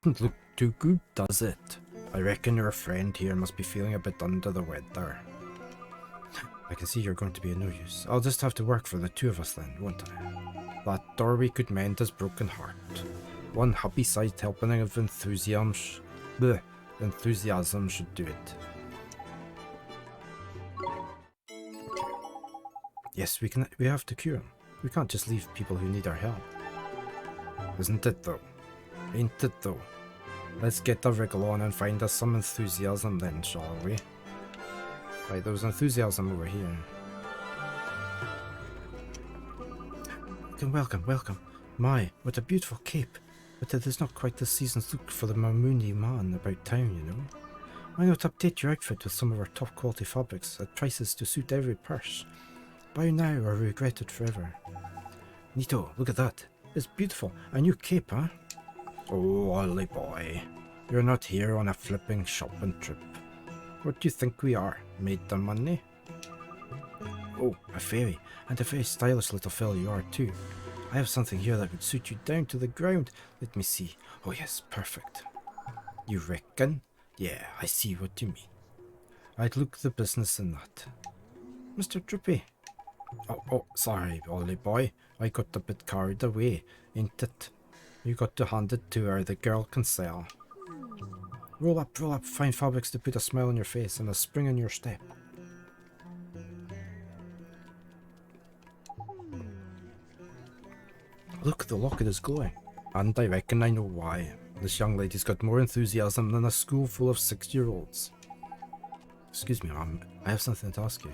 Doesn't look too good, does it? I reckon your friend here must be feeling a bit under the weather. I can see you're going to be of no use. I'll just have to work for the two of us then, won't I? That doorway could mend his broken heart. One happy-sized helping of enthusiasm should do it. Yes, we have to cure him. We can't just leave people who need our help. Isn't it though? Ain't it though? Let's get a wriggle on and find us some enthusiasm then, shall we? Right, there was enthusiasm over here. Welcome, welcome. My, what a beautiful cape. But it is not quite the season's look for the Mamooni man about town, you know. Why not update your outfit with some of our top quality fabrics at prices to suit every purse? Buy now or regret it forever. Nito, look at that. It's beautiful. A new cape, huh? Oh, Ollie boy. You're not here on a flipping shopping trip. What do you think we are? Made the money? Oh, a fairy. And a very stylish little fellow you are too. I have something here that would suit you down to the ground. Let me see. Oh yes, perfect. You reckon? Yeah, I see what you mean. I'd look the business in that. Mr. Drippy. Oh, sorry, Ollie boy. I got a bit carried away, ain't it? You got to hand it to her, the girl can sell. Roll up, fine fabrics to put a smile on your face and a spring in your step. Look, the locket is glowing. And I reckon I know why. This young lady's got more enthusiasm than a school full of 6-year-olds. Excuse me, ma'am. I have something to ask you.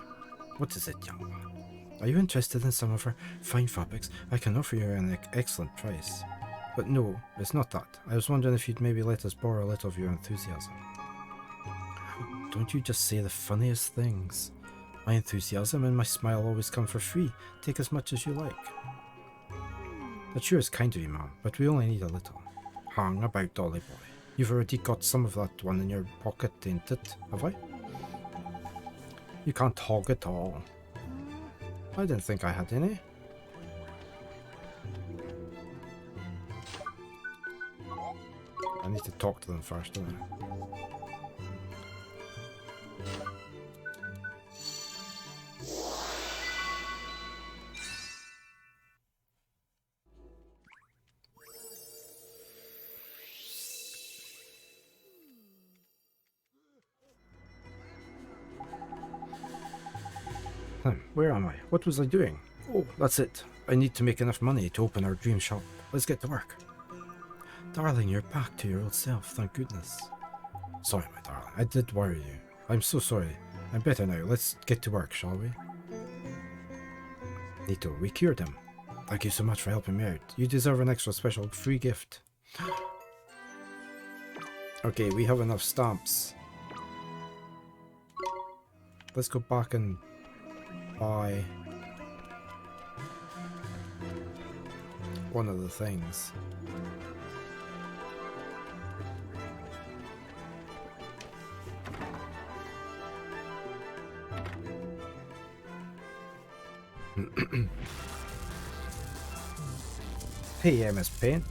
What is it, young man? Are you interested in some of our fine fabrics? I can offer you an excellent price. But no, it's not that. I was wondering if you'd maybe let us borrow a little of your enthusiasm. Don't you just say the funniest things? My enthusiasm and my smile always come for free. Take as much as you like. That sure is kind of you, ma'am, but we only need a little. Hang about, Dolly boy. You've already got some of that one in your pocket, ain't it? Have I? You can't hog it all. I didn't think I had any. I need to talk to them first, don't I? Where am I? What was I doing? Oh, that's it. I need to make enough money to open our dream shop. Let's get to work. Darling, you're back to your old self, thank goodness. Sorry, my darling. I did worry you. I'm so sorry. I'm better now. Let's get to work, shall we? Nito, we cured him. Thank you so much for helping me out. You deserve an extra special free gift. Okay, we have enough stamps. Let's go back and buy one of the things. Hey, MS Paint.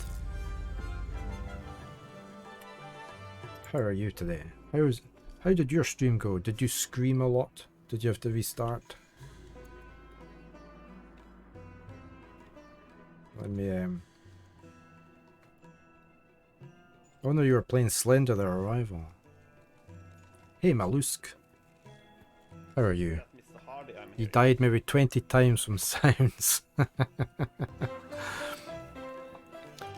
How are you today? How did your stream go? Did you scream a lot? Did you have to restart? Let me oh no, you were playing Slender the Arrival. Hey Malusk. How are you? You died maybe 20 times from sounds.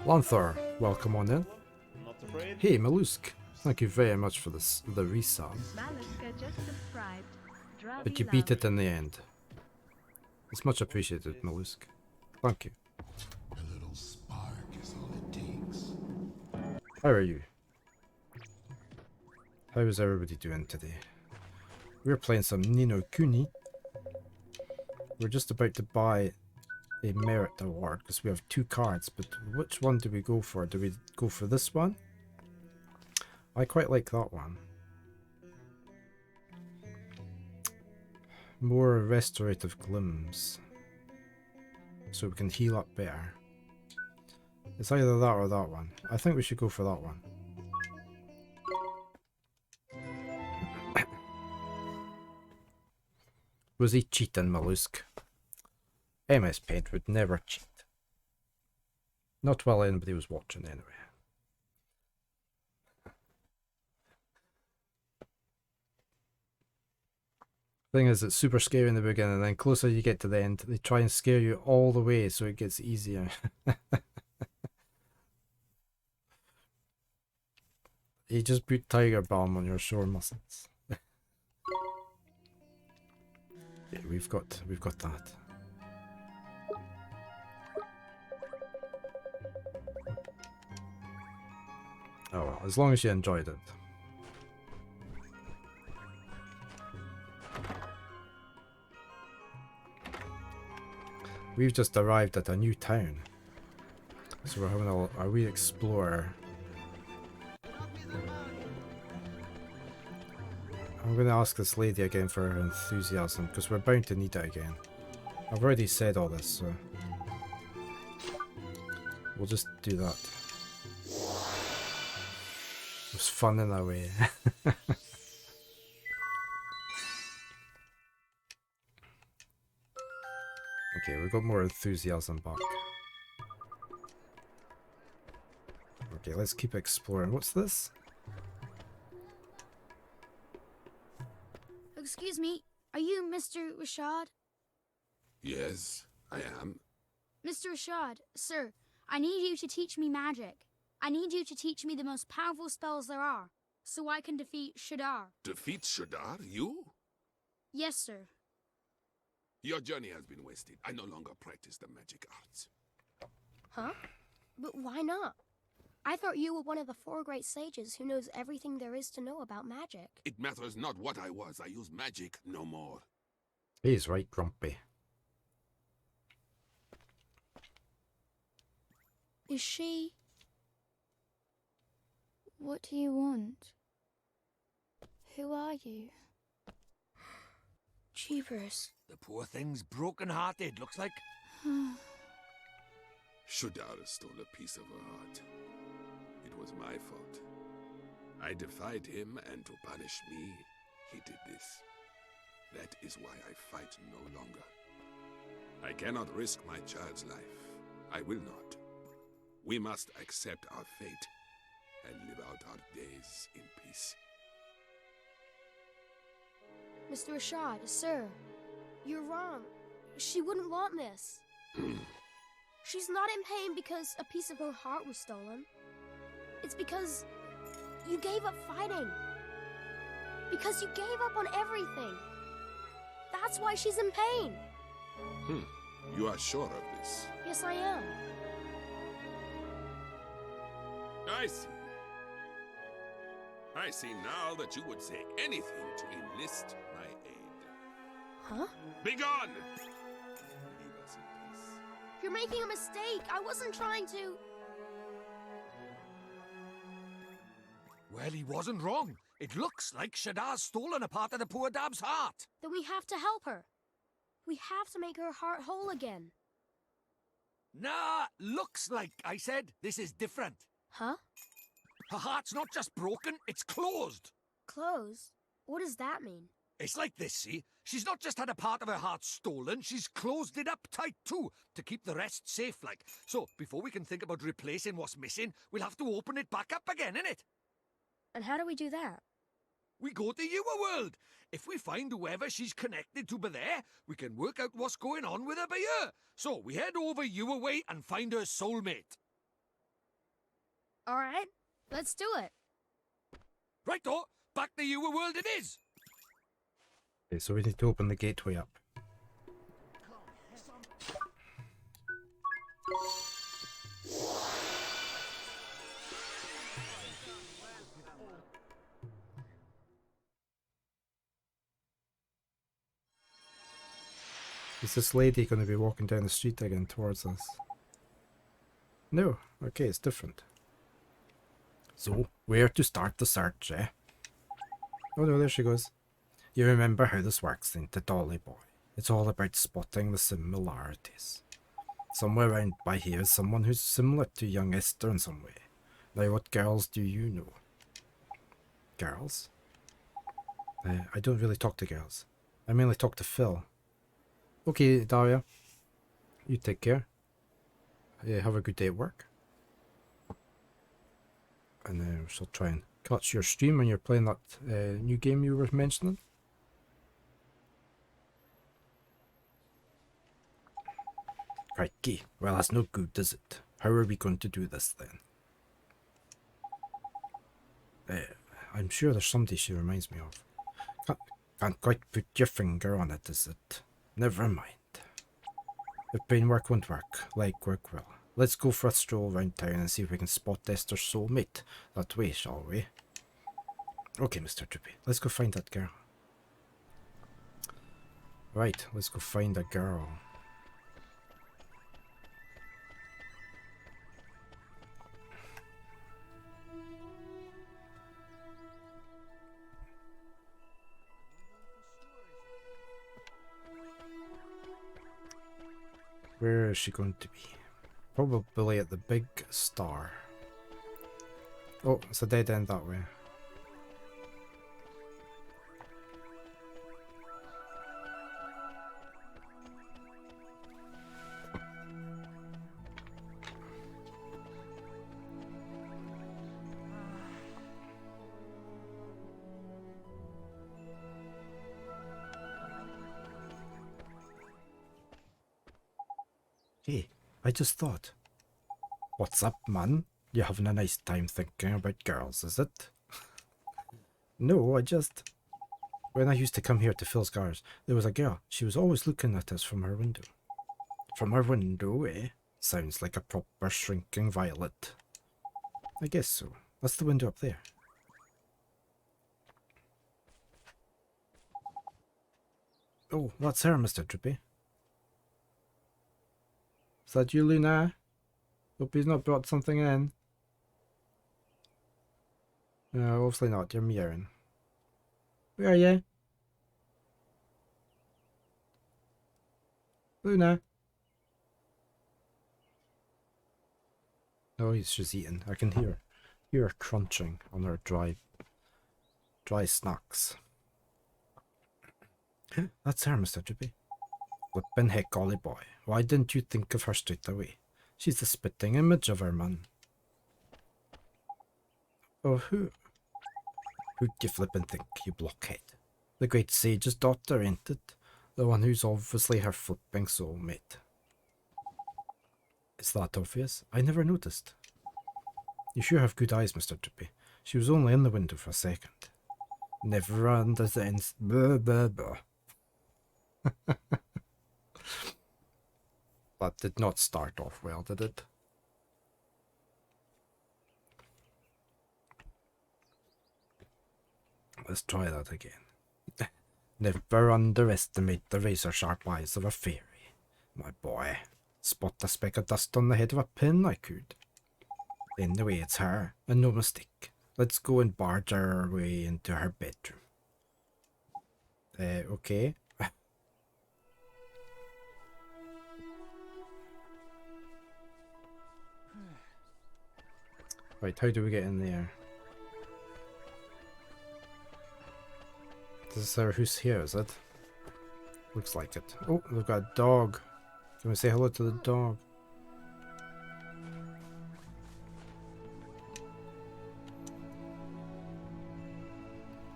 Lanthor, welcome on in. Not afraid. Hey Malusk. Thank you very much for this, the resub. But you beat it in the end. It's much appreciated, Malusk. Thank you. A little spark is all it takes. How are you? How is everybody doing today? We're playing some Nino Kuni. We're just about to buy a merit award because we have 2 cards, but which one do we go for? Do we go for this one? I quite like that one. More restorative glimpse. So we can heal up better. It's either that or that one. I think we should go for that one. Was he cheating, Mollusk? MS Paint would never cheat. Not while anybody was watching, anyway. Thing is, it's super scary in the beginning, and then closer you get to the end, they try and scare you all the way so it gets easier. You just put Tiger Balm on your sore muscles. Yeah, we've got that. Oh well, as long as you enjoyed it. We've just arrived at a new town. So we're having a wee explorer. I'm going to ask this lady again for her enthusiasm, because we're bound to need it again. I've already said all this, so we'll just do that. It was fun in a way. Okay, we've got more enthusiasm back. Okay, let's keep exploring. What's this? Excuse me, are you Mr. Rashad? Yes, I am. Mr. Rashad, sir, I need you to teach me magic. I need you to teach me the most powerful spells there are, so I can defeat Shadar. Defeat Shadar? You? Yes, sir. Your journey has been wasted. I no longer practice the magic arts. Huh? But why not? I thought you were one of the 4 great sages who knows everything there is to know about magic. It matters not what I was. I use magic no more. He's right, Grumpy. Is she... What do you want? Who are you? Jeepers. The poor thing's broken-hearted, looks like. Shadar stole a piece of her heart. It was my fault. I defied him, and to punish me, he did this. That is why I fight no longer. I cannot risk my child's life. I will not. We must accept our fate and live out our days in peace. Mr. Rashad, sir, you're wrong. She wouldn't want this. She's not in pain because a piece of her heart was stolen. It's because you gave up fighting. Because you gave up on everything. That's why she's in pain. You are sure of this? Yes, I am. I see. I see now that you would say anything to enlist my aid. Huh? Begone! Leave us in peace. You're making a mistake. I wasn't trying to... Well, he wasn't wrong. It looks like Shadar's stolen a part of the poor dab's heart. Then we have to help her. We have to make her heart whole again. Nah, looks like, I said. This is different. Huh? Her heart's not just broken, it's closed. Closed? What does that mean? It's like this, see? She's not just had a part of her heart stolen, she's closed it up tight too, to keep the rest safe like. So, before we can think about replacing what's missing, we'll have to open it back up again, innit? And how do we do that? We go to your world. If we find whoever she's connected to by there, we can work out what's going on with her by here. So, we head over your way and find her soulmate. All right, let's do it. Righto, back to your world it is. Okay, so we need to open the gateway up. Is this lady going to be walking down the street again towards us? No. Okay, it's different. So, where to start the search, eh? Oh no, there she goes. You remember how this works then, the Dolly Boy. It's all about spotting the similarities. Somewhere around by here is someone who's similar to young Esther in some way. Now, what girls do you know? Girls? I don't really talk to girls. I mainly talk to Phil. Okay, Daria. You take care. Have a good day at work. And then she'll try and catch your stream when you're playing that new game you were mentioning. Crikey. Well, that's no good, is it? How are we going to do this then? I'm sure there's somebody she reminds me of. Can't quite put your finger on it, is it? Never mind. If brain work won't work, leg work will. Let's go for a stroll around town and see if we can spot Esther's soulmate that way, shall we? Okay, Mr. Drippy, let's go find that girl. Right, let's go find a girl. Where is she going to be? Probably at the big star. Oh, it's a dead end that way. Hey, I just thought. What's up, man? You having a nice time thinking about girls, is it? No, I just... When I used to come here to Phil's cars, there was a girl. She was always looking at us from her window. From her window, eh? Sounds like a proper shrinking violet. I guess so. That's the window up there. Oh, that's her, Mr. Drippy. Is that you, Luna? Hope he's not brought something in. No, obviously not. You're meowing. Where are you? Luna? Oh, she's eating. I can hear her crunching on her dry snacks. That's her, Mr. Drippy. Flippin' heck, Ollie boy. Why didn't you think of her straight away? She's the spitting image of her man. Oh, who'd you flippin' think, you blockhead? The great sage's daughter, ain't it? The one who's obviously her flipping soulmate. Is that obvious? I never noticed. You sure have good eyes, Mr. Drippy. She was only in the window for a second. Never understands. Blah, blah, blah. That did not start off well, did it? Let's try that again. Never underestimate the razor-sharp eyes of a fairy, my boy. Spot a speck of dust on the head of a pin, I could. Anyway, it's her, and no mistake. Let's go and barge our way into her bedroom. Okay. Right, how do we get in there? This is our who's here, is it? Looks like it. Oh, we've got a dog. Can we say hello to the dog?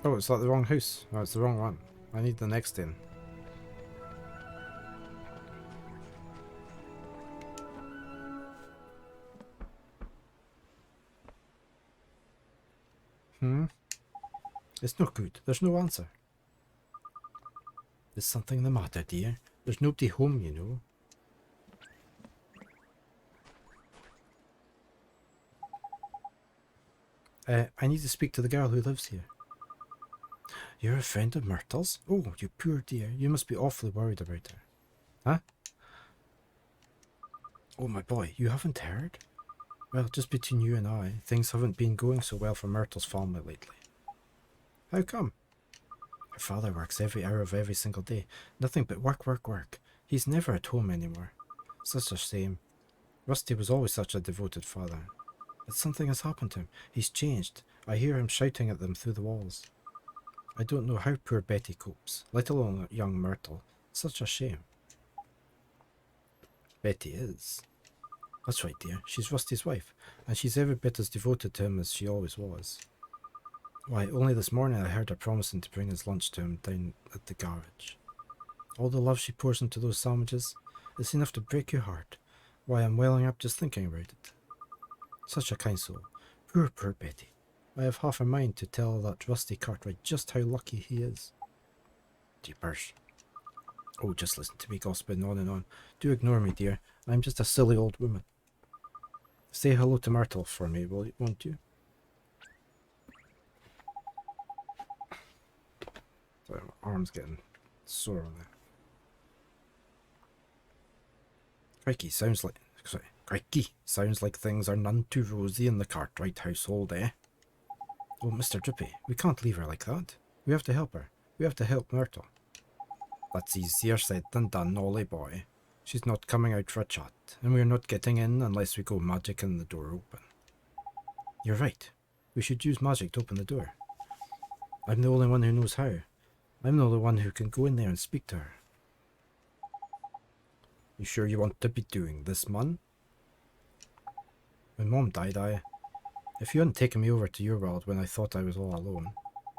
Oh, it's like the wrong house. Oh, it's the wrong one. I need the next in. It's not good. There's no answer. Is something the matter, dear? There's nobody home, you know. I need to speak to the girl who lives here. You're a friend of Myrtle's? Oh, you poor dear. You must be awfully worried about her. Huh? Oh, my boy, you haven't heard? Well, just between you and I, things haven't been going so well for Myrtle's family lately. How come? Her father works every hour of every single day. Nothing but work, work, work. He's never at home anymore. Such a shame. Rusty was always such a devoted father. But something has happened to him. He's changed. I hear him shouting at them through the walls. I don't know how poor Betty copes, let alone young Myrtle. Such a shame. Betty is. That's right, dear. She's Rusty's wife, and she's every bit as devoted to him as she always was. Why, only this morning I heard her promising to bring his lunch to him down at the garage. All the love she pours into those sandwiches is enough to break your heart. Why, I'm welling up just thinking about it. Such a kind soul. Poor, poor Betty. I have half a mind to tell that Rusty Cartwright just how lucky he is. Jeepers. Oh, just listen to me gossiping on and on. Do ignore me, dear. I'm just a silly old woman. Say hello to Myrtle for me, won't you? Sorry, my arm's getting sore on there. Crikey, sounds like things are none too rosy in the Cartwright household, eh? Oh, Mr. Drippy, we can't leave her like that. We have to help her. We have to help Myrtle. That's easier said than done, Ollie boy. She's not coming out for a chat, and we're not getting in unless we go magicking the door open. You're right. We should use magic to open the door. I'm the only one who knows how. I'm the only one who can go in there and speak to her. You sure you want to be doing this, man? When Mom died, if you hadn't taken me over to your world when I thought I was all alone,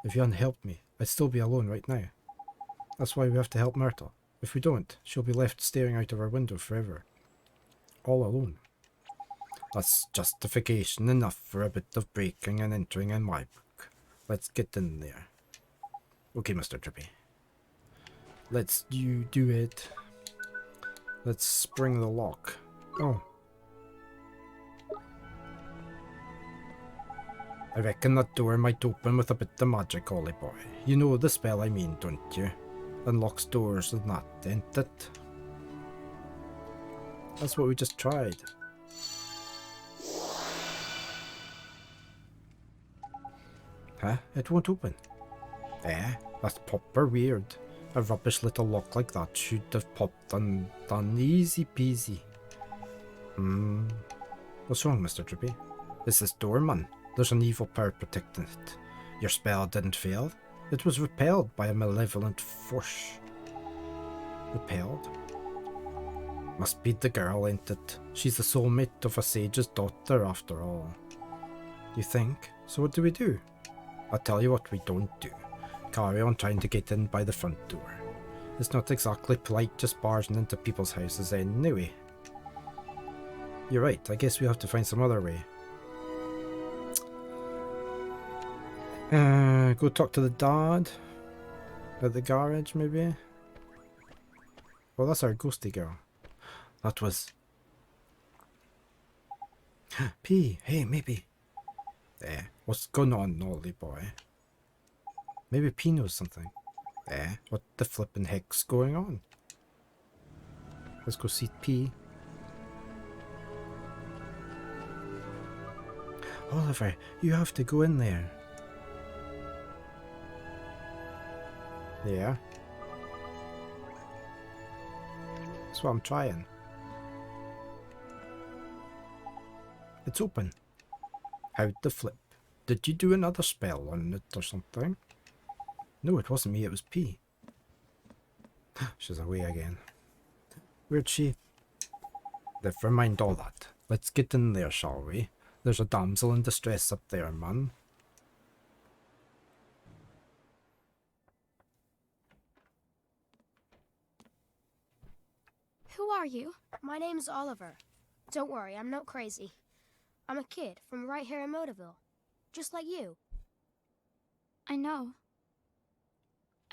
if you hadn't helped me, I'd still be alone right now. That's why we have to help Myrtle. If we don't, she'll be left staring out of her window forever. All alone. That's justification enough for a bit of breaking and entering in my book. Let's get in there. Okay, Mr. Drippy. Let's you do it. Let's spring the lock. Oh. I reckon that door might open with a bit of magic, Ollie boy. You know the spell I mean, don't you? Unlocks doors and that, ain't it? That's what we just tried. Huh? It won't open. That's proper weird. A rubbish little lock like that should have popped and done easy peasy. What's wrong, Mr. Drippy? It's this door, man. There's an evil power protecting it. Your spell didn't fail. It was repelled by a malevolent force. Repelled? Must be the girl, ain't it? She's the soulmate of a sage's daughter, after all. You think? So what do we do? I'll tell you what we don't do. Carry on trying to get in by the front door. It's not exactly polite just barging into people's houses anyway. You're right, I guess we have to find some other way. Go talk to the dad at the garage, maybe. Well, that's our ghosty girl. That was P. Hey, maybe. What's going on, Ollie boy? Maybe P knows something. What the flippin' heck's going on? Let's go see P. Oliver, you have to go in there. Yeah. That's what I'm trying. It's open. How'd the flip? Did you do another spell on it or something? No, it wasn't me, it was P. She's away again. Where'd she? Never mind all that. Let's get in there, shall we? There's a damsel in distress up there, man. Who are you? My name's Oliver. Don't worry, I'm not crazy. I'm a kid from right here in Motorville. Just like you. I know.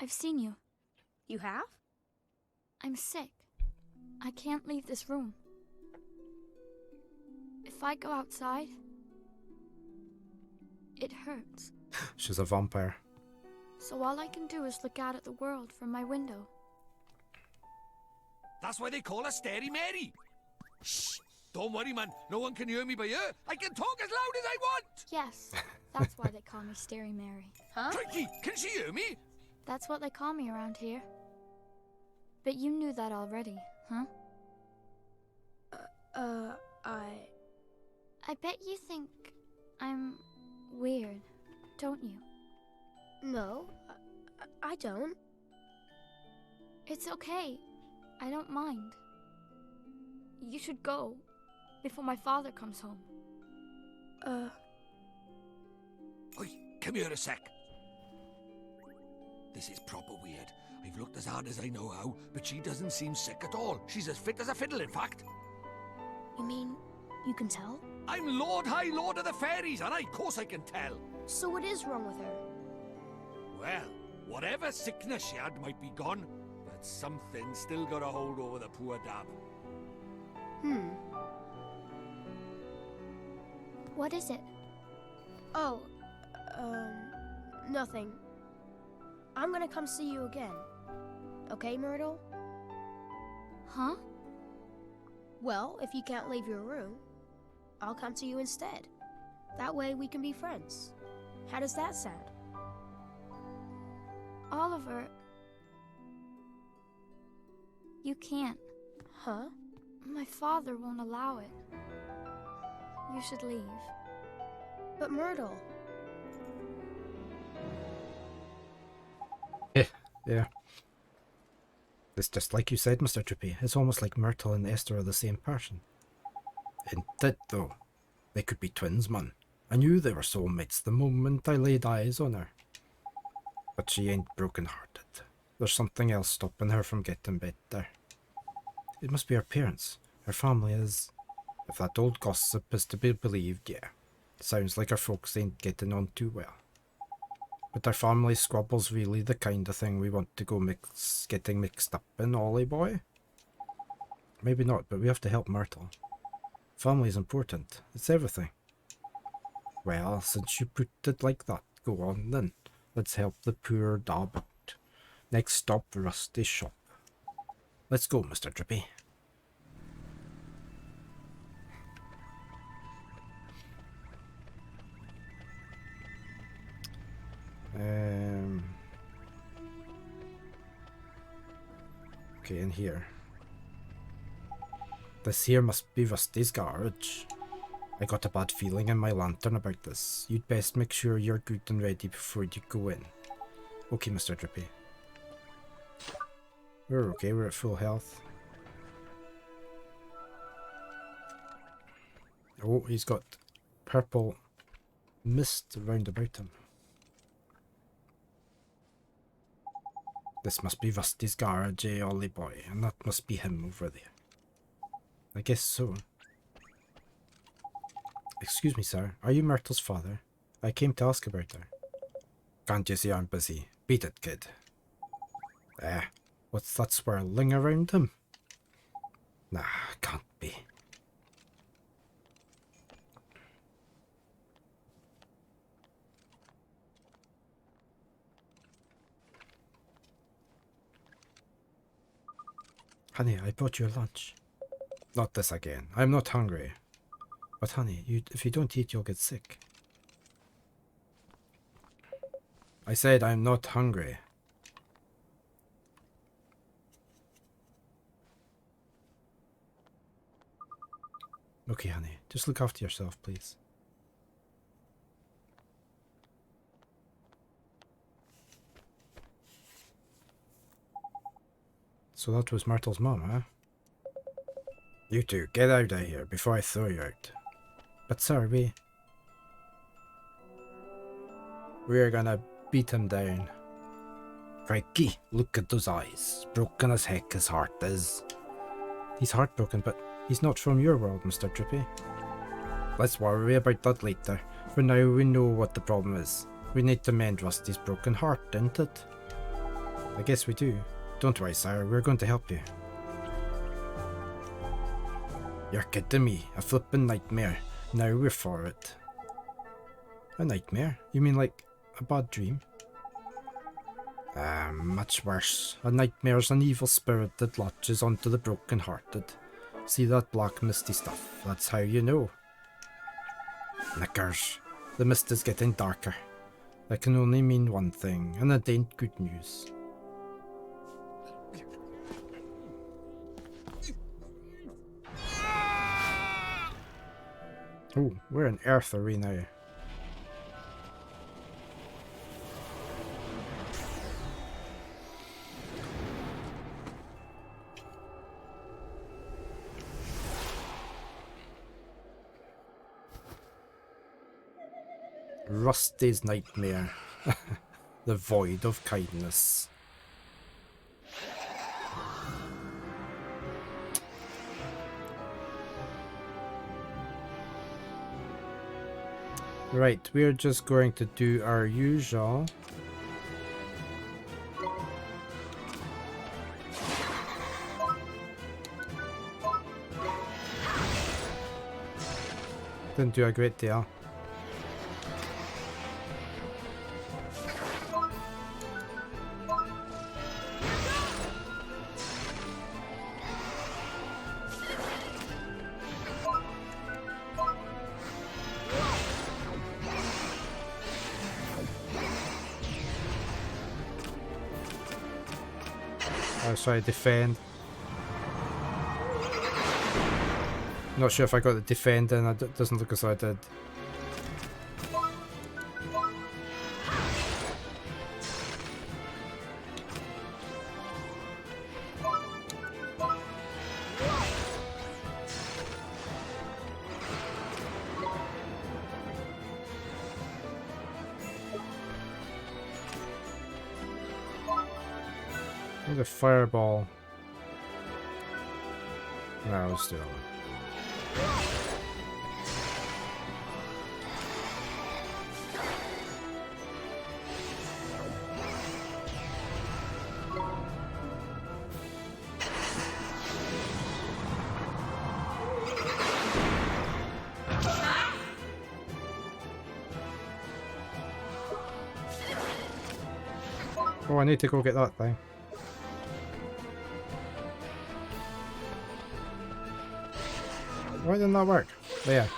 I've seen you. You have? I'm sick. I can't leave this room. If I go outside, it hurts. She's a vampire. So all I can do is look out at the world from my window. That's why they call her Stary Mary. Shh! Don't worry, man. No one can hear me by here. I can talk as loud as I want. Yes, that's why they call me Stary Mary. Huh? Crikey, can she hear me? That's what they call me around here. But you knew that already, huh? I bet you think I'm weird, don't you? No, I don't. It's okay. I don't mind. You should go before my father comes home. Oi, come here a sec. This is proper weird. I've looked as hard as I know how, but she doesn't seem sick at all. She's as fit as a fiddle, in fact. You mean you can tell? I'm Lord High Lord of the Fairies, and of course I can tell. So what is wrong with her? Well, whatever sickness she had might be gone, but something still got a hold over the poor dab. What is it? Oh, nothing. I'm gonna come see you again. Okay, Myrtle? Huh? Well, if you can't leave your room, I'll come to you instead. That way we can be friends. How does that sound? Oliver, you can't. Huh? My father won't allow it. You should leave. But Myrtle... Yeah. It's just like you said, Mr. Trippy. It's almost like Myrtle and Esther are the same person. Ain't it, though? They could be twins, man. I knew they were soulmates the moment I laid eyes on her. But she ain't broken-hearted. There's something else stopping her from getting better. It must be her parents. Her family is... If that old gossip is to be believed, yeah. Sounds like her folks ain't getting on too well. But our family squabble's really the kind of thing we want to go getting mixed up in, Ollie boy? Maybe not, but we have to help Myrtle. Family's important. It's everything. Well, since you put it like that, go on then. Let's help the poor dab out. Next stop, Rusty's shop. Let's go, Mr. Drippy. Okay, in here. This here must be Rusty's garage. I got a bad feeling in my lantern about this. You'd best make sure you're good and ready before you go in. Okay, Mr. Drippy. We're okay, we're at full health. Oh, he's got purple mist round about him. This must be Rusty's garage, eh, Ollie boy? And that must be him over there. I guess so. Excuse me, sir. Are you Myrtle's father? I came to ask about her. Can't you see I'm busy? Beat it, kid. What's that swirling around him? Nah, can't be. Honey, I brought you lunch. Not this again. I'm not hungry. But honey, if you don't eat, you'll get sick. I said I'm not hungry. Okay, honey. Just look after yourself, please. So that was Myrtle's mum, huh? You two, get out of here before I throw you out. But sir, we're gonna beat him down. Crikey, look at those eyes. Broken as heck his heart is. He's heartbroken, but he's not from your world, Mr. Trippy. Let's worry about that later. For now, we know what the problem is. We need to mend Rusty's broken heart, didn't it? I guess we do. Don't worry, sir. We're going to help you. You're kidding me. A flippin' nightmare. Now we're for it. A nightmare? You mean like a bad dream? Much worse. A nightmare's an evil spirit that latches onto the broken-hearted. See that black misty stuff? That's how you know. Knickers. The mist is getting darker. That can only mean one thing, and it ain't good news. Oh, where on earth are we now? Rusty's Nightmare. The Void of Kindness. Right, we're just going to do our usual. Didn't do a great deal. Sorry, defend. Not sure if I got the defend in, it doesn't look as though I did. The fireball. No, let's do that one. Oh, I need to go get that thing. Why didn't that work? There.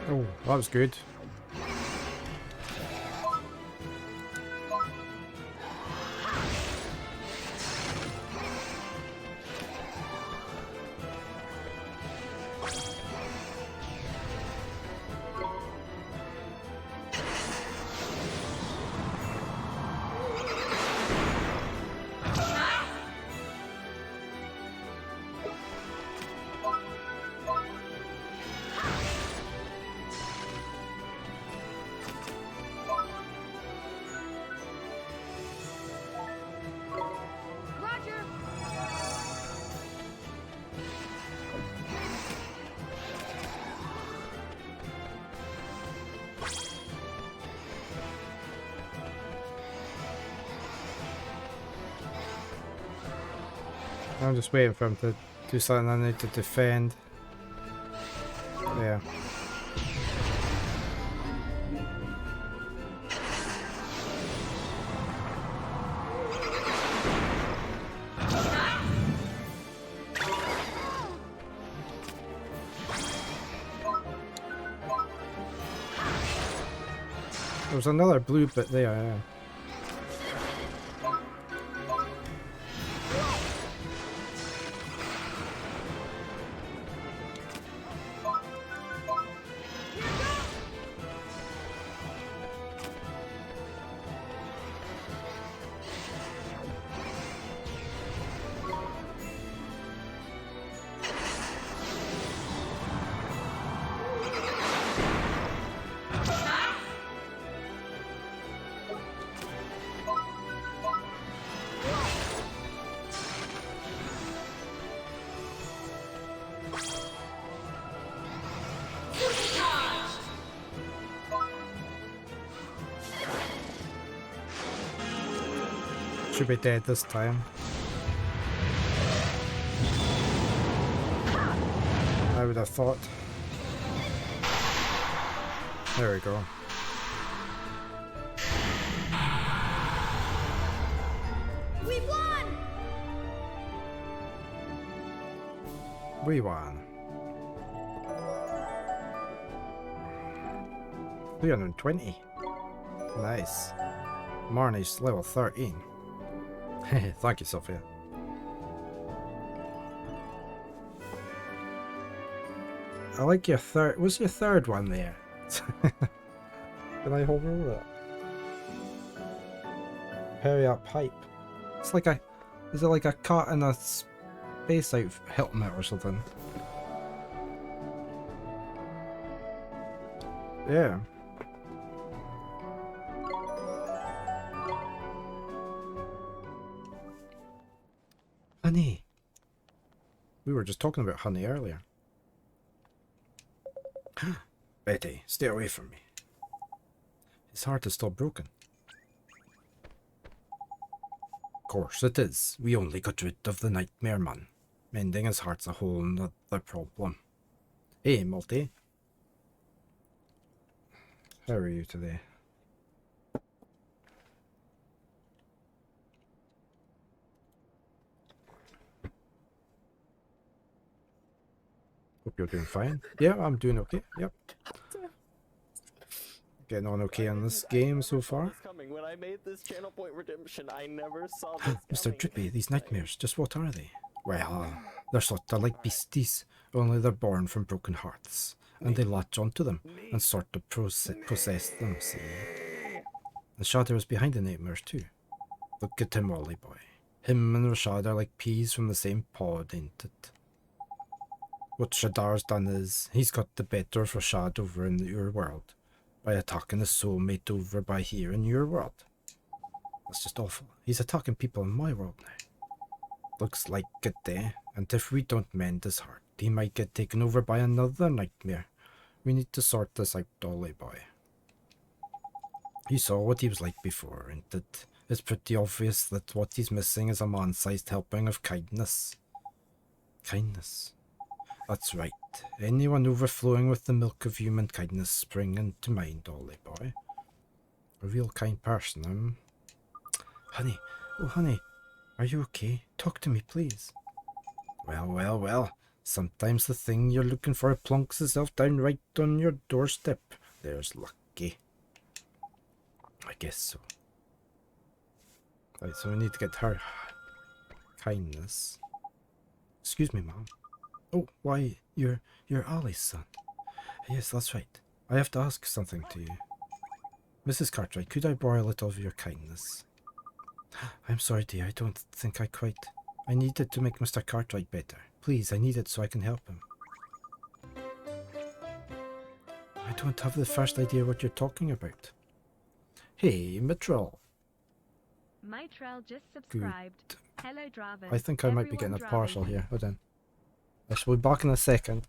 Oh, that was good. I'm just waiting for him to do something I need to defend. Yeah. There was another blue bit there, yeah. Should be dead this time. I would have thought. There we go. We won! We won. 320. Nice. Marnie's level 13. Thank you, Sophia. I like your third. What's your third one there? Can I hover over it? Hurry up, pipe. It's like a. Is it like a cat in a space out helmet or something? Yeah. Honey. We were just talking about honey earlier. Betty, stay away from me. His heart is still broken. Of course it is. We only got rid of the nightmare man. Mending his heart's a whole nother problem. Hey, Multi. How are you today? Hope you're doing fine. Yeah, I'm doing okay. Yep. Getting on okay on this game so far. When I made this channel point redemption, I never saw this Mr. Drippy, these nightmares, just what are they? Well, they're sort of like beasties, only they're born from broken hearts, and they latch onto them and sort of possess them, see? And Shadow is behind the nightmares too. Look at him, Ollie boy. Him and Rashad are like peas from the same pod, ain't it? What Shadar's done is, he's got the better of Rashad over in your world, by attacking his soulmate over by here in your world. That's just awful. He's attacking people in my world now. Looks like it there, and if we don't mend his heart, he might get taken over by another nightmare. We need to sort this out, Dolly boy. You saw what he was like before, ain't it? It's pretty obvious that what he's missing is a man-sized helping of kindness. Kindness. That's right. Anyone overflowing with the milk of human kindness spring into mind, Dolly boy. A real kind person, Honey, oh honey, are you okay? Talk to me, please. Well. Sometimes the thing you're looking for plonks itself down right on your doorstep. There's lucky. I guess so. Right, so we need to get her kindness. Excuse me, Mom. Oh, why, you're Ollie's son. Yes, that's right. I have to ask something to you. Mrs. Cartwright, could I borrow a little of your kindness? I'm sorry, dear, I don't think I quite... I need it to make Mr. Cartwright better. Please, I need it so I can help him. I don't have the first idea what you're talking about. Hey, Mitral. Mitral just subscribed. Good. Hello, Draven. I think I might be getting a parcel here. Hold on. I shall be back in a second.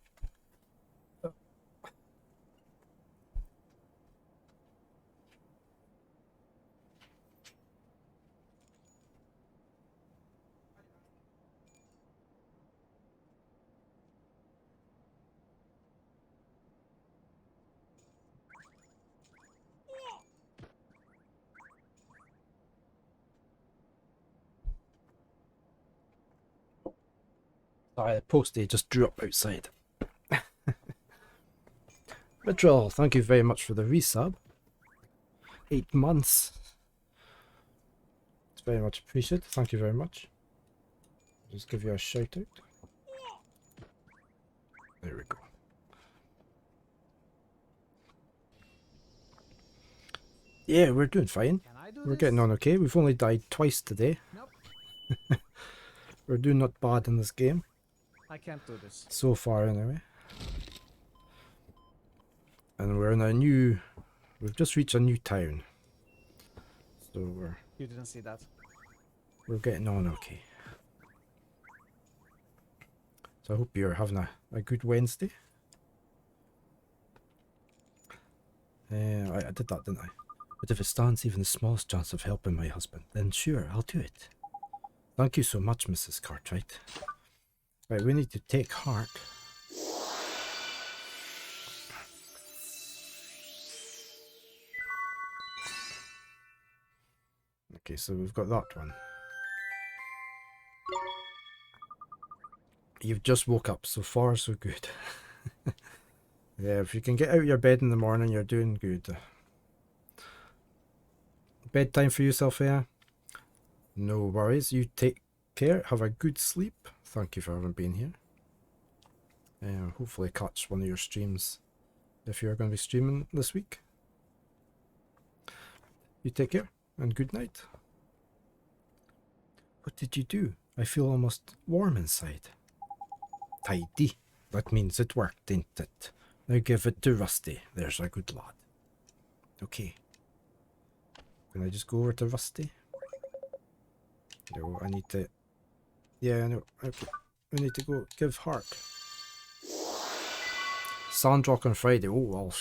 Sorry, the postie just drew up outside. Mitchell, thank you very much for the resub. 8 months. It's very much appreciated. Thank you very much. Just give you a shout out. There we go. Yeah, we're doing fine. We're getting on okay. We've only died twice today. Nope. We're doing not bad in this game. I can't do this. So far, anyway. And we're in a new... We've just reached a new town. So You didn't see that. we're getting on okay. So I hope you're having a good Wednesday. I did that, didn't I? But if it stands even the smallest chance of helping my husband, then sure, I'll do it. Thank you so much, Mrs. Cartwright. Right, we need to take heart. Okay, so we've got that one. You've just woke up. So far, so good. Yeah, if you can get out of your bed in the morning, you're doing good. Bedtime for you, Sophia? No worries. You take care. Have a good sleep. Thank you for having been here. Hopefully catch one of your streams if you're going to be streaming this week. You take care and good night. What did you do? I feel almost warm inside. Tidy. That means it worked, didn't it? Now give it to Rusty. There's a good lad. Okay. Can I just go over to Rusty? No, I need to... Yeah, no, okay. We need to go give Heart. Sandrock on Friday. Oh, well,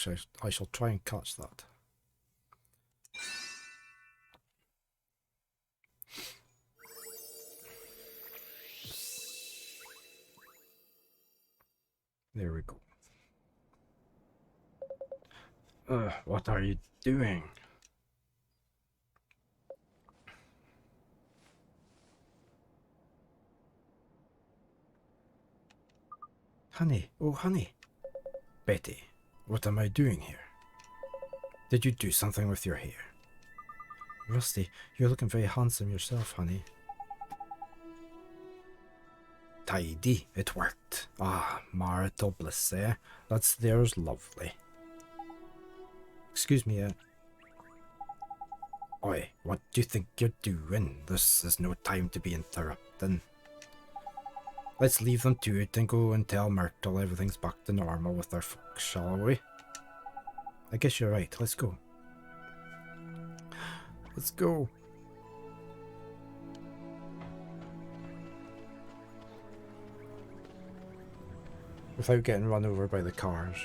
I shall try and catch that. There we go. What are you doing? Honey, oh honey. Betty, what am I doing here? Did you do something with your hair? Rusty, you're looking very handsome yourself, honey. Tidy, it worked. Ah, marital bliss, eh? There's lovely. Excuse me, Oi, what do you think you're doing? This is no time to be interrupting. Let's leave them to it and go and tell Myrtle everything's back to normal with our folks, shall we? I guess you're right, let's go. Let's go. Without getting run over by the cars.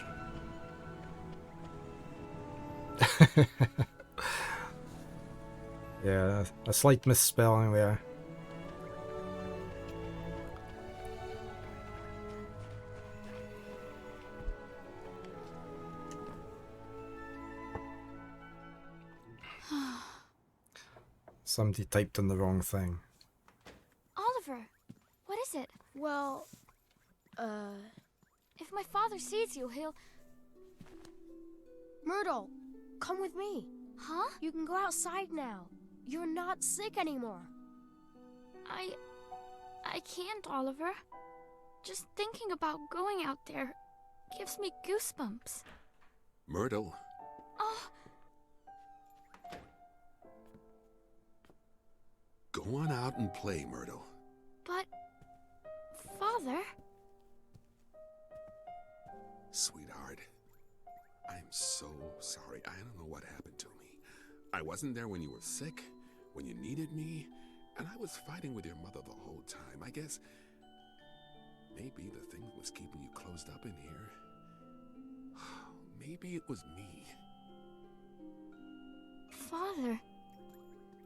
Yeah, a slight misspelling there. Somebody typed in the wrong thing. Oliver, what is it? Well, If my father sees you, he'll... Myrtle, come with me. Huh? You can go outside now. You're not sick anymore. I can't, Oliver. Just thinking about going out there gives me goosebumps. Myrtle, Oh, go on out and play, Myrtle. but... Father? Sweetheart, I'm so sorry. I don't know what happened to me. I wasn't there when you were sick, when you needed me, and I was fighting with your mother the whole time. I guess maybe the thing was keeping you closed up in here. Maybe it was me. Father?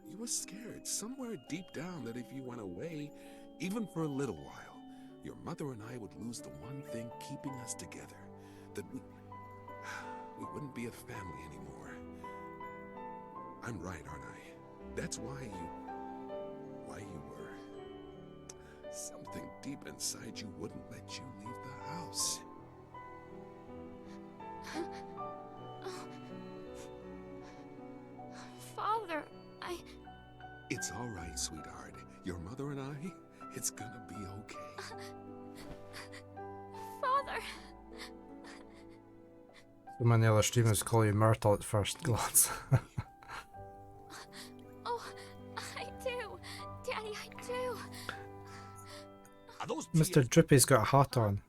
You were scared somewhere deep down that if you went away, even for a little while, your mother and I would lose the one thing keeping us together. That we wouldn't be a family anymore. I'm right, aren't I? That's why you were. Something deep inside you wouldn't let you leave the house. Father, It's all right, sweetheart. Your mother and I, it's gonna be okay. Father! So many other streamers call you Myrtle at first glance. Oh, I do. Daddy, I do. Are those Mr. tears? Drippy's got a hat on.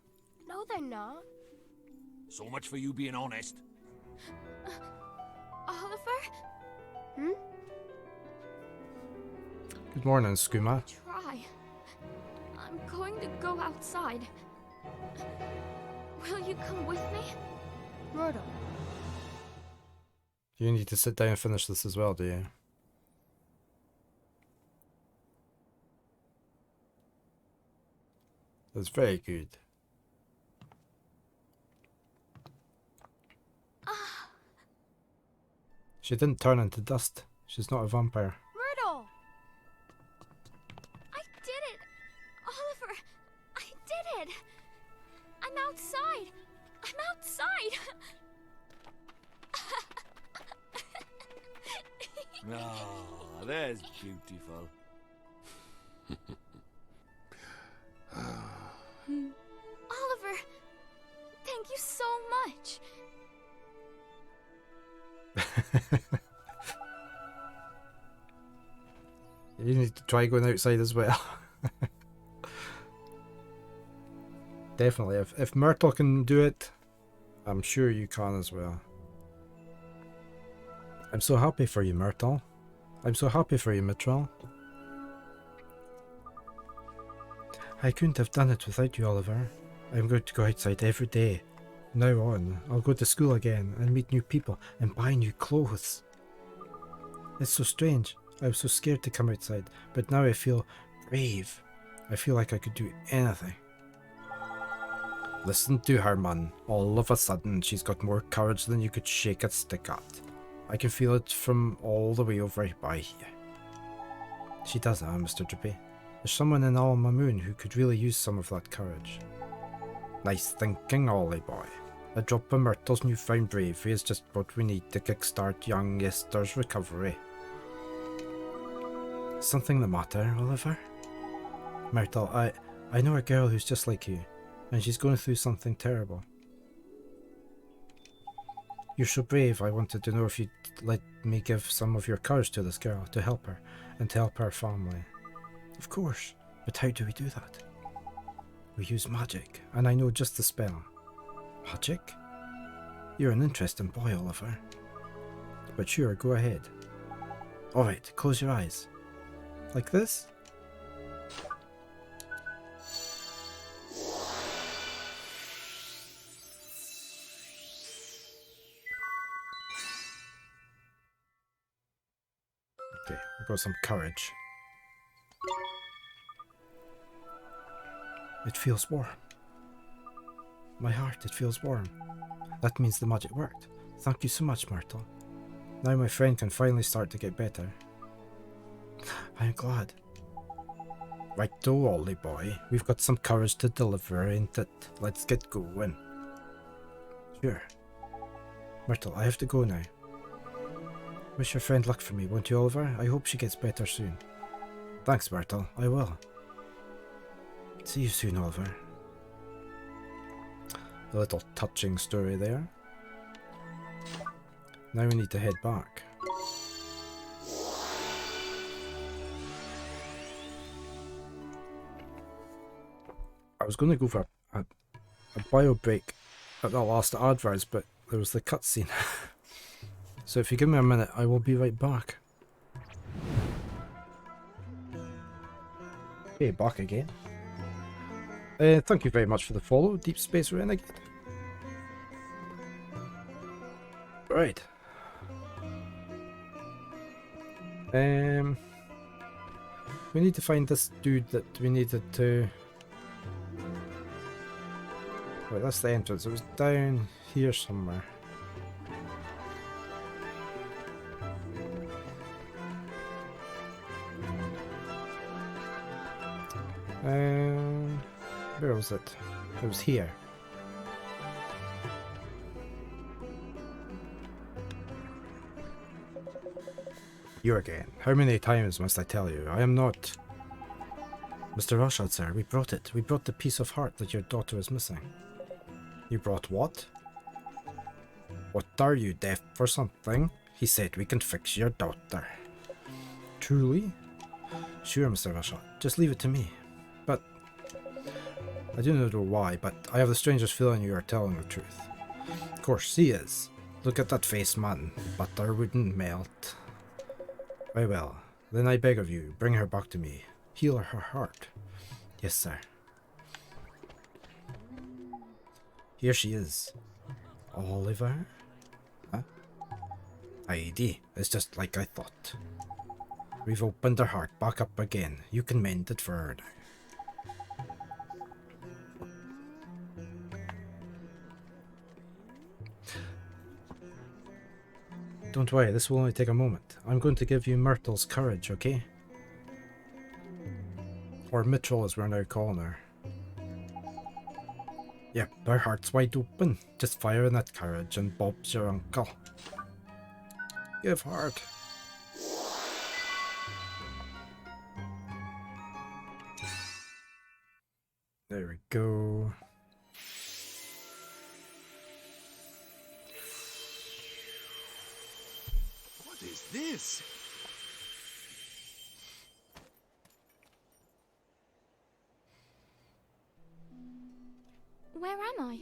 No, they're not. So much for you being honest. Oliver? Good morning, Skooma. Try. I'm going to go outside. Will you come with me? Myrtle. You need to sit down and finish this as well, do you? That's very good. She didn't turn into dust. She's not a vampire. Myrtle! I did it! Oliver, I did Ah, there's beautiful. Oliver, thank you so much. You need to try going outside as well. Definitely. If Myrtle can do it, I'm sure you can as well. I'm so happy for you, Myrtle. I'm so happy for you, Mitchell. I couldn't have done it without you, Oliver. I'm going to go outside every day. Now on, I'll go to school again and meet new people and buy new clothes. It's so strange. I was so scared to come outside, but now I feel brave. I feel like I could do anything. Listen to her, man. All of a sudden, she's got more courage than you could shake a stick at. I can feel it from all the way over by here. She does, Mr. Drippy. There's someone in Alma Moon who could really use some of that courage. Nice thinking, Ollie boy. A drop of Myrtle's newfound bravery is just what we need to kickstart young Esther's recovery. Something the matter, Oliver? Myrtle, I know a girl who's just like you, and she's going through something terrible. You're so brave, I wanted to know if you'd let me give some of your courage to this girl, to help her, and to help her family. Of course, but how do we do that? We use magic, and I know just the spell. Magic? You're an interesting boy, Oliver. But sure, go ahead. Alright, close your eyes. Like this? Okay, I've got some courage. It feels warm. My heart, it feels warm. That means the magic worked. Thank you so much, Myrtle. Now my friend can finally start to get better. I am glad. Right-o, Ollie boy. We've got some courage to deliver, ain't it? Let's get going. Sure. Myrtle, I have to go now. Wish your friend luck for me, won't you, Oliver? I hope she gets better soon. Thanks, Myrtle. I will. See you soon, Oliver. A little touching story there. Now we need to head back. I was going to go for a bio break at the last adverts, but there was the cutscene. So if you give me a minute, I will be right back. Okay, back again. Thank you very much for the follow, Deep Space Renegade. Right. We need to find this dude that we needed to... Wait, that's the entrance. It was down here somewhere. Where was it? It was here. You again. How many times must I tell you? I am not... Mr. Rashad, sir, we brought it. We brought the piece of heart that your daughter is missing. You brought what? What are you, deaf or something? He said we can fix your daughter. Truly? Sure, Mr. Rashad. Just leave it to me. But... I do not know why, but I have the strangest feeling you are telling the truth. Of course, he is. Look at that face, man. Butter wouldn't melt. Very well. Then I beg of you, bring her back to me. Heal her heart. Yes, sir. Here she is. Oliver? Huh? ID. It's just like I thought. We've opened her heart back up again. You can mend it for her now. Don't worry, this will only take a moment. I'm going to give you Myrtle's courage, okay? Or Mitchell as we're now calling her. Yep, her heart's wide open. Just fire in that courage and Bob's your uncle. Give heart. There we go. What is this? Where am I?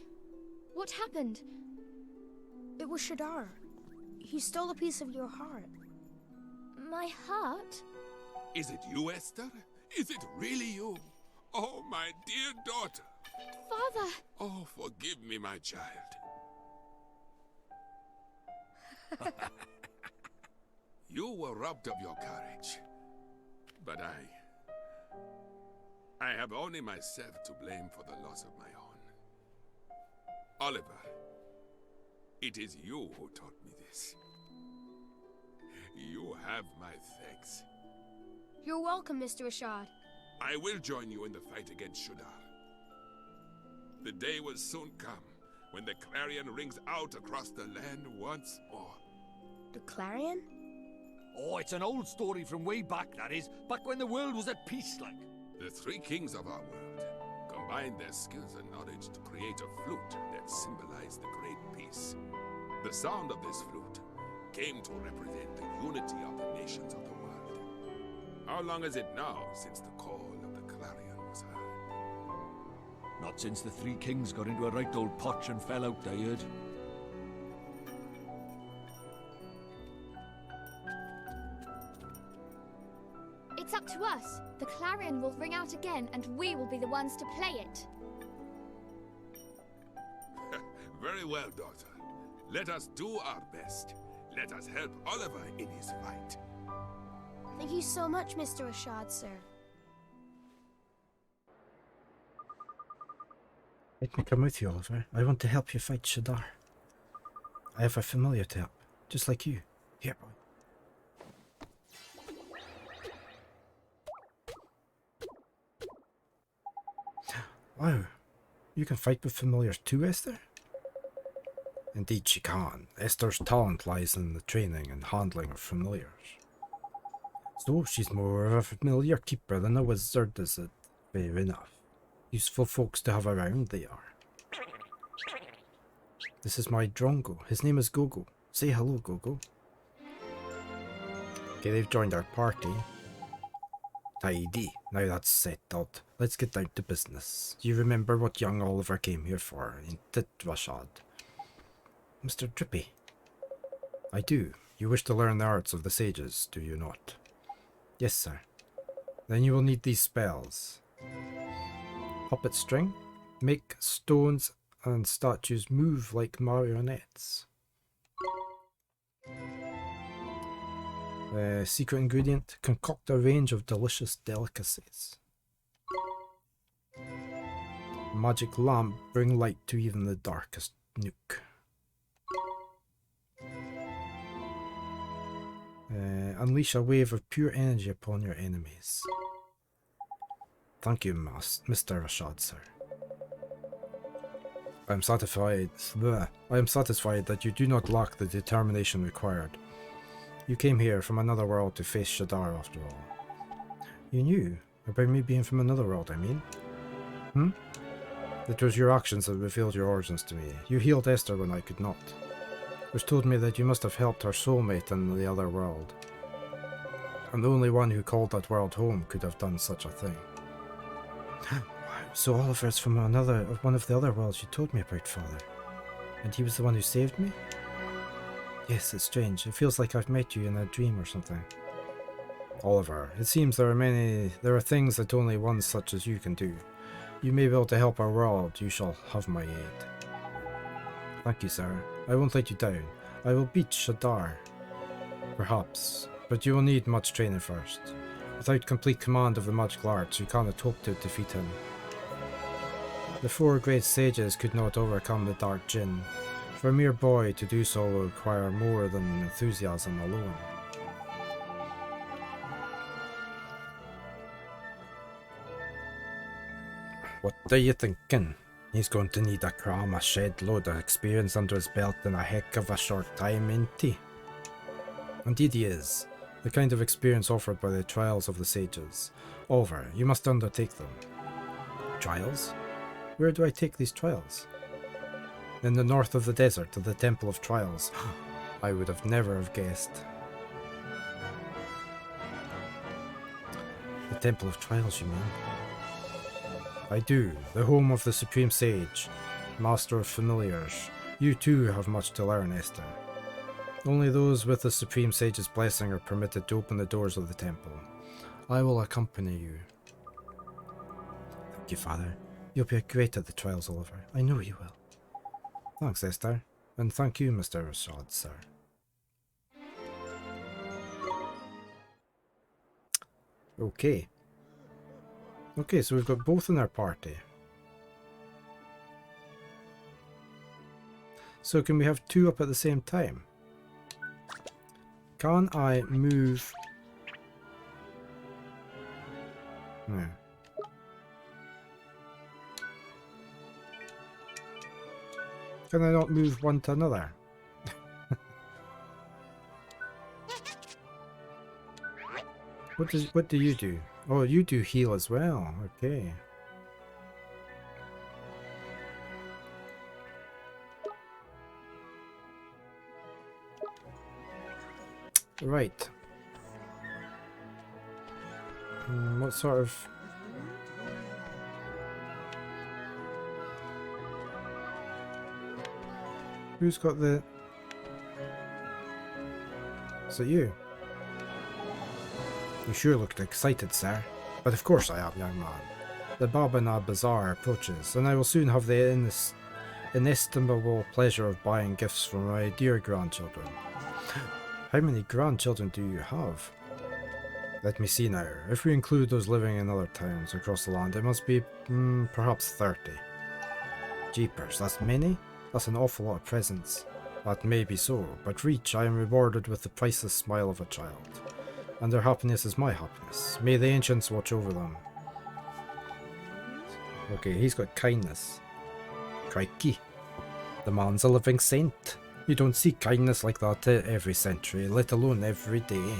What happened? It was Shadar. He stole a piece of your heart. My heart? Is it you, Esther? Is it really you? Oh, my dear daughter. Father! Oh, forgive me, my child. You were robbed of your courage. But I have only myself to blame for the loss of my own. Oliver, it is you who taught me this. You have my thanks. You're welcome, Mr. Rashad. I will join you in the fight against Shadar. The day will soon come when the clarion rings out across the land once more. The Clarion? Oh, it's an old story from way back, that is. Back when the world was at peace, like. The three kings of our world combined their skills and knowledge to create a flute that symbolized the great peace. The sound of this flute came to represent the unity of the nations of the world. How long is it now since the call of the clarion was heard? Not since the three kings got into a right old potch and fell out, I heard. It's up to us. The clarion will ring out again, and we will be the ones to play it. Very well, daughter. Let us do our best. Let us help Oliver in his fight. Thank you so much, Mr. Rashad, sir. Let me come with you, Oliver. I want to help you fight Shadar. I have a familiar to help, just like you. Here, boy. Wow, you can fight with familiars too, Esther? Indeed she can. Esther's talent lies in the training and handling of familiars. So she's more of a familiar keeper than a wizard, is it? Fair enough. Useful folks to have around, they are. This is my Drongo. His name is Gogo. Say hello, Gogo. Okay, they've joined our party. Tidy. Now that's settled. Let's get down to business. Do you remember what young Oliver came here for, ain't it, Rashad? Mr. Drippy. I do. You wish to learn the arts of the sages, do you not? Yes, sir. Then you will need these spells. Puppet string. Make stones and statues move like marionettes. Secret ingredient. Concoct a range of delicious delicacies. Magic lamp. Bring light to even the darkest nook. Unleash a wave of pure energy upon your enemies. Thank you, Mr. Rashad, sir. I am satisfied that you do not lack the determination required. You came here from another world to face Shadar, after all. You knew about me being from another world, I mean? It was your actions that revealed your origins to me. You healed Esther when I could not, which told me that you must have helped her soulmate in the other world. And the only one who called that world home could have done such a thing. So Oliver's from one of the other worlds you told me about, Father. And he was the one who saved me? Yes, it's strange. It feels like I've met you in a dream or something. Oliver, it seems there are things that only one such as you can do. You may be able to help our world. You shall have my aid. Thank you, sir. I won't let you down. I will beat Shadar. Perhaps. But you will need much training first. Without complete command of the magical arts, you cannot hope to defeat him. The four great sages could not overcome the Dark Djinn. For a mere boy to do so will require more than enthusiasm alone. What are you thinking? He's going to need a cram a shed load of experience under his belt in a heck of a short time, ain't he? Indeed he is. The kind of experience offered by the trials of the sages. Oliver, you must undertake them. Trials? Where do I take these trials? In the north of the desert, to the Temple of Trials. I would have never have guessed. The Temple of Trials, you mean? I do. The home of the Supreme Sage, Master of Familiars. You too have much to learn, Esther. Only those with the Supreme Sage's blessing are permitted to open the doors of the temple. I will accompany you. Thank you, Father. You'll be great at the trials, Oliver. I know you will. Thanks, Esther. And thank you, Mr. Rashad, sir. Okay. Okay, so we've got both in our party. So can we have two up at the same time? Can I move... No. Can I not move one to another? What do you do? Oh, you do heal as well. Okay. Right. What sort of... Who's got the... Is it you? You sure looked excited, sir. But of course I am, young man. The Babana Bazaar approaches, and I will soon have the inestimable pleasure of buying gifts for my dear grandchildren. How many grandchildren do you have? Let me see now. If we include those living in other towns across the land, it must be perhaps 30. Jeepers, that's many? That's an awful lot of presents. That may be so, but each I am rewarded with the priceless smile of a child. And their happiness is my happiness. May the ancients watch over them. Okay, he's got kindness. Crikey. The man's a living saint. You don't see kindness like that every century, let alone every day.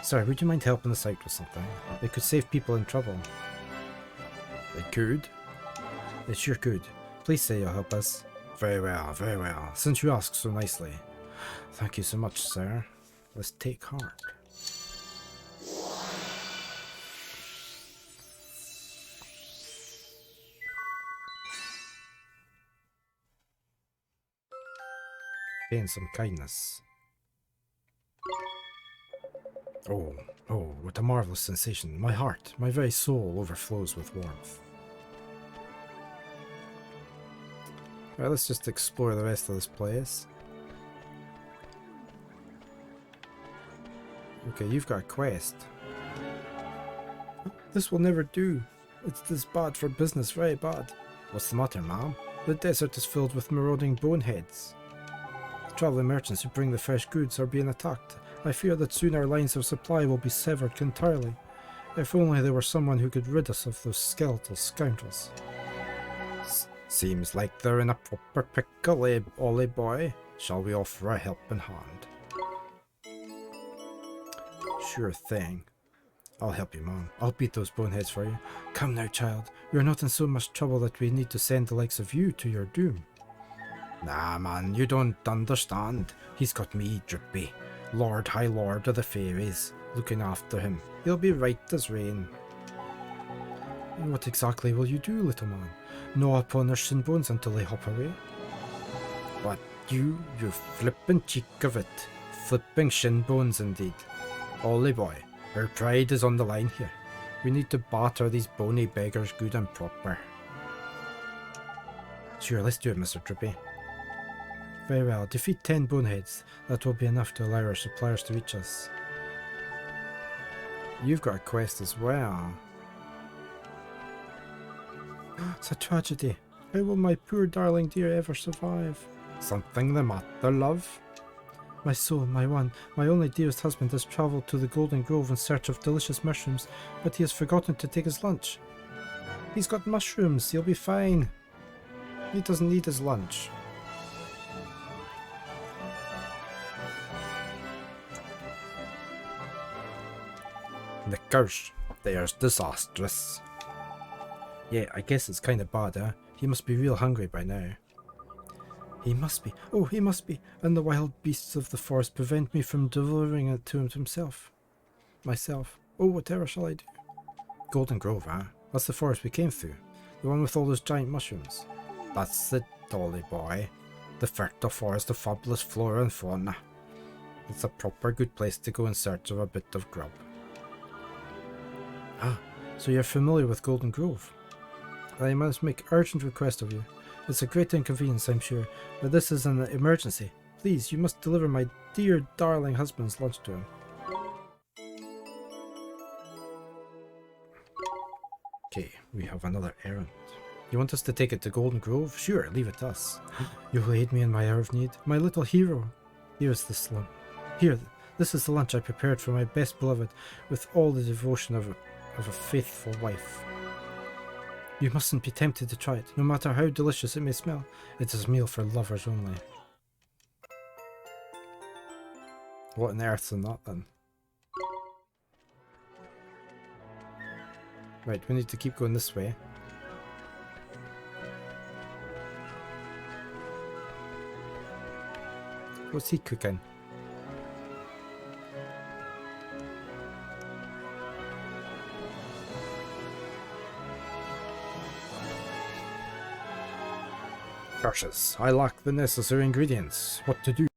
Sir, would you mind helping us out with something? It could save people in trouble. It could? It sure could. Please say you'll help us. Very well, since you ask so nicely. Thank you so much, sir. Let's take heart. Gain some kindness. Oh, what a marvelous sensation. My heart, my very soul overflows with warmth. Alright, let's just explore the rest of this place. Okay, you've got a quest. This will never do. It's this bad for business, very bad. What's the matter, ma'am? The desert is filled with marauding boneheads. The travelling merchants who bring the fresh goods are being attacked. I fear that soon our lines of supply will be severed entirely. If only there were someone who could rid us of those skeletal scoundrels. Seems like they're in a proper pickle, eh, Ollie boy? Shall we offer a helping hand? Sure thing. I'll help you, Mom. I'll beat those boneheads for you. Come now, child. We're not in so much trouble that we need to send the likes of you to your doom. Nah, man, you don't understand. He's got me, Drippy. Lord High Lord of the Fairies, looking after him. He'll be right as rain. And what exactly will you do, little man? Gnaw upon their shin bones until they hop away? What, you flippin' cheek of it. Flipping shin bones indeed. Ollie boy, our pride is on the line here. We need to batter these bony beggars good and proper. Sure, let's do it, Mr. Drippy. Very well, defeat 10 boneheads. That will be enough to allow our suppliers to reach us. You've got a quest as well. It's a tragedy. How will my poor darling dear ever survive? Something the matter, love? My soul, my one, my only dearest husband has travelled to the Golden Grove in search of delicious mushrooms, but he has forgotten to take his lunch. He's got mushrooms, he'll be fine. He doesn't need his lunch. Knickers, there's disastrous. Yeah, I guess it's kind of bad, huh? He must be real hungry by now. He must be. Oh, he must be. And the wild beasts of the forest prevent me from delivering it to him himself. Myself. Oh, whatever shall I do? Golden Grove, huh? That's the forest we came through. The one with all those giant mushrooms. That's the dolly boy. The fertile forest of fabulous flora and fauna. It's a proper good place to go in search of a bit of grub. Ah, so you're familiar with Golden Grove? I must make urgent request of you. It's a great inconvenience, I'm sure, but this is an emergency. Please, you must deliver my dear, darling husband's lunch to him. Okay, we have another errand. You want us to take it to Golden Grove? Sure, leave it to us. You will aid me in my hour of need, my little hero. Here is the slum. Here, this is the lunch I prepared for my best beloved, with all the devotion of a faithful wife. You mustn't be tempted to try it, no matter how delicious it may smell. It is a meal for lovers only. What on earth's in that then? Right, we need to keep going this way. What's he cooking? Curses, I lack the necessary ingredients. What to do?